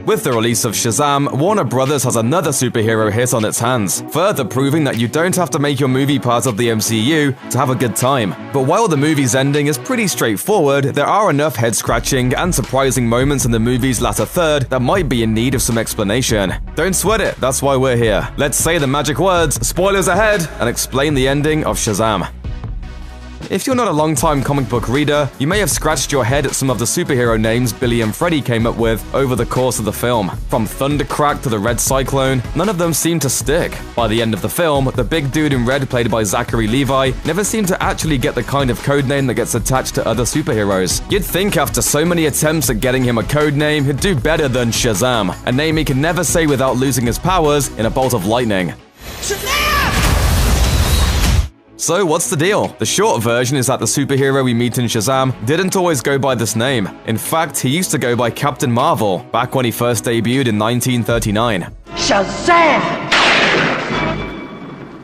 With the release of Shazam, Warner Brothers has another superhero hit on its hands, further proving that you don't have to make your movie part of the MCU to have a good time. But while the movie's ending is pretty straightforward, there are enough head-scratching and surprising moments in the movie's latter third that might be in need of some explanation. Don't sweat it, that's why we're here. Let's say the magic words, spoilers ahead, and explain the ending of Shazam. If you're not a long-time comic book reader, you may have scratched your head at some of the superhero names Billy and Freddy came up with over the course of the film. From Thundercrack to the Red Cyclone, none of them seemed to stick. By the end of the film, the big dude in red played by Zachary Levi never seemed to actually get the kind of codename that gets attached to other superheroes. You'd think after so many attempts at getting him a codename, he'd do better than Shazam, a name he can never say without losing his powers in a bolt of lightning. So what's the deal? The short version is that the superhero we meet in Shazam didn't always go by this name. In fact, he used to go by Captain Marvel, back when he first debuted in 1939. Shazam!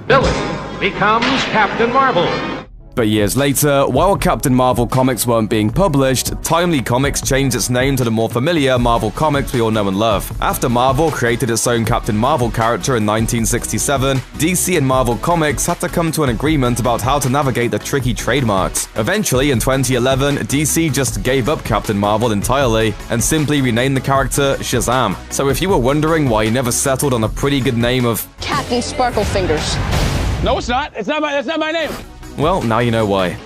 Billy becomes Captain Marvel. But years later, while Captain Marvel comics weren't being published, Timely Comics changed its name to the more familiar Marvel Comics we all know and love. After Marvel created its own Captain Marvel character in 1967, DC and Marvel Comics had to come to an agreement about how to navigate the tricky trademarks. Eventually, in 2011, DC just gave up Captain Marvel entirely and simply renamed the character Shazam. So if you were wondering why he never settled on a pretty good name of Captain Sparkle Fingers. No, it's not. That's not my name. Well, now you know why.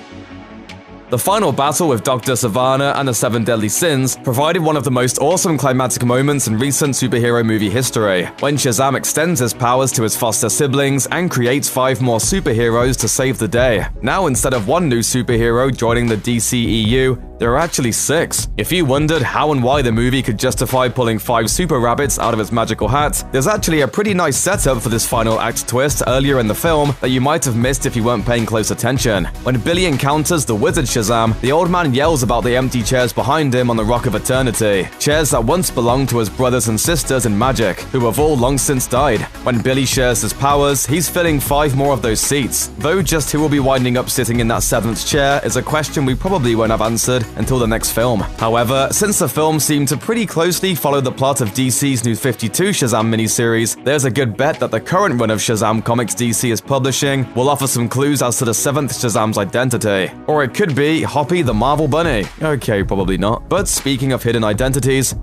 The final battle with Dr. Savannah and the Seven Deadly Sins provided one of the most awesome climatic moments in recent superhero movie history, when Shazam extends his powers to his foster siblings and creates 5 more superheroes to save the day. Now, instead of 1 new superhero joining the DCEU, there are actually 6. If you wondered how and why the movie could justify pulling 5 super rabbits out of its magical hat, there's actually a pretty nice setup for this final act twist earlier in the film that you might have missed if you weren't paying close attention. When Billy encounters the wizard Shazam, the old man yells about the empty chairs behind him on the Rock of Eternity, chairs that once belonged to his brothers and sisters in magic, who have all long since died. When Billy shares his powers, he's filling 5 more of those seats, though just who will be winding up sitting in that 7th chair is a question we probably won't have answered until the next film. However, since the film seemed to pretty closely follow the plot of DC's New 52 Shazam miniseries, there's a good bet that the current run of Shazam comics DC is publishing will offer some clues as to the 7th Shazam's identity. Or it could be Hoppy the Marvel Bunny. Okay, probably not. But speaking of hidden identities,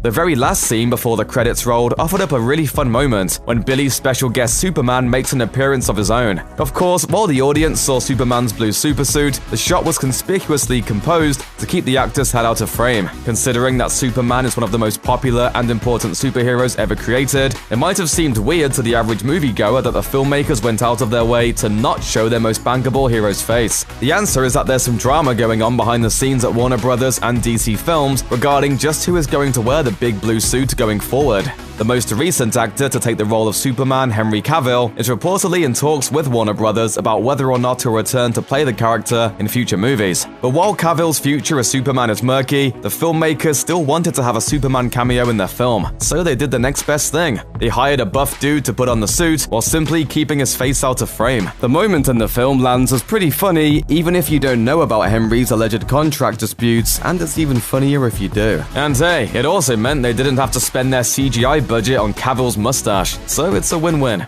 the very last scene before the credits rolled offered up a really fun moment when Billy's special guest Superman makes an appearance of his own. Of course, while the audience saw Superman's blue supersuit, the shot was conspicuously composed to keep the actor's head out of frame. Considering that Superman is one of the most popular and important superheroes ever created, it might have seemed weird to the average moviegoer that the filmmakers went out of their way to not show their most bankable hero's face. The answer is that there's some drama going on behind the scenes at Warner Brothers and DC Films regarding just who is going to wear the big blue suit going forward. The most recent actor to take the role of Superman, Henry Cavill, is reportedly in talks with Warner Brothers about whether or not he'll return to play the character in future movies. But while Cavill's future as Superman is murky, the filmmakers still wanted to have a Superman cameo in their film, so they did the next best thing. They hired a buff dude to put on the suit while simply keeping his face out of frame. The moment in the film lands as pretty funny, even if you don't know about Henry's alleged contract disputes, and it's even funnier if you do. And hey, it also meant they didn't have to spend their CGI budget on Cavill's mustache, so it's a win-win.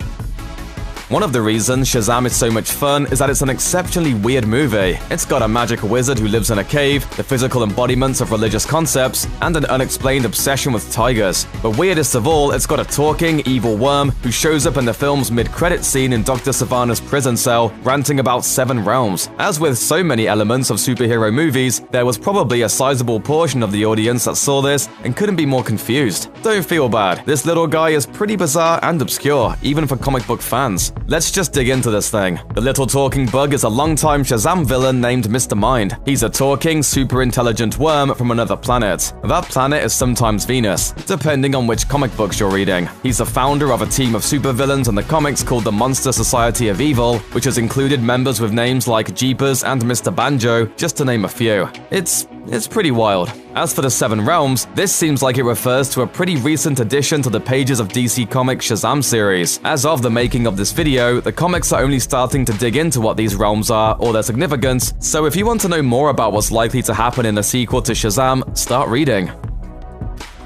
One of the reasons Shazam is so much fun is that it's an exceptionally weird movie. It's got a magic wizard who lives in a cave, the physical embodiments of religious concepts, and an unexplained obsession with tigers. But weirdest of all, it's got a talking, evil worm who shows up in the film's mid-credits scene in Dr. Savannah's prison cell, ranting about 7 realms. As with so many elements of superhero movies, there was probably a sizable portion of the audience that saw this and couldn't be more confused. Don't feel bad. This little guy is pretty bizarre and obscure, even for comic book fans. Let's just dig into this thing. The little talking bug is a longtime Shazam villain named Mr. Mind. He's a talking, super intelligent worm from another planet. That planet is sometimes Venus, depending on which comic books you're reading. He's the founder of a team of supervillains in the comics called the Monster Society of Evil, which has included members with names like Jeepers and Mr. Banjo, just to name a few. It's pretty wild. As for the 7 realms, this seems like it refers to a pretty recent addition to the pages of DC Comics' Shazam series. As of the making of this video, the comics are only starting to dig into what these realms are or their significance, so if you want to know more about what's likely to happen in a sequel to Shazam, start reading.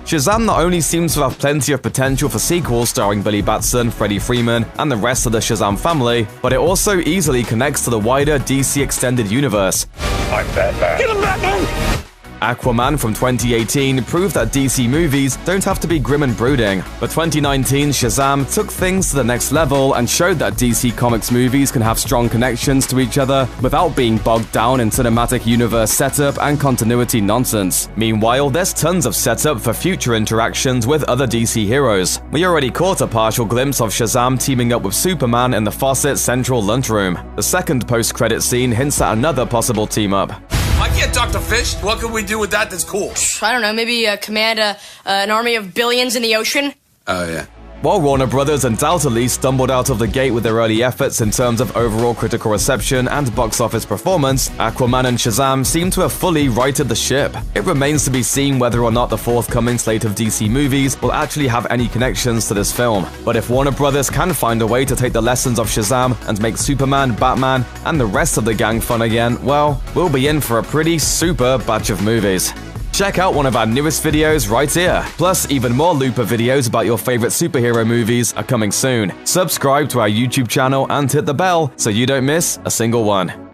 Shazam not only seems to have plenty of potential for sequels starring Billy Batson, Freddie Freeman, and the rest of the Shazam family, but it also easily connects to the wider DC Extended Universe. I'm Batman. Get him, Batman! Aquaman from 2018 proved that DC movies don't have to be grim and brooding, but 2019's Shazam took things to the next level and showed that DC Comics movies can have strong connections to each other without being bogged down in cinematic universe setup and continuity nonsense. Meanwhile, there's tons of setup for future interactions with other DC heroes. We already caught a partial glimpse of Shazam teaming up with Superman in the Fawcett Central lunchroom. The second post-credit scene hints at another possible team-up. I can't talk to fish. What can we do with that that's cool? I don't know, maybe command an army of billions in the ocean? Oh, yeah. While Warner Brothers undoubtedly stumbled out of the gate with their early efforts in terms of overall critical reception and box office performance, Aquaman and Shazam seem to have fully righted the ship. It remains to be seen whether or not the forthcoming slate of DC movies will actually have any connections to this film. But if Warner Brothers can find a way to take the lessons of Shazam and make Superman, Batman, and the rest of the gang fun again, well, we'll be in for a pretty super batch of movies. Check out one of our newest videos right here. Plus, even more Looper videos about your favorite superhero movies are coming soon. Subscribe to our YouTube channel and hit the bell so you don't miss a single one.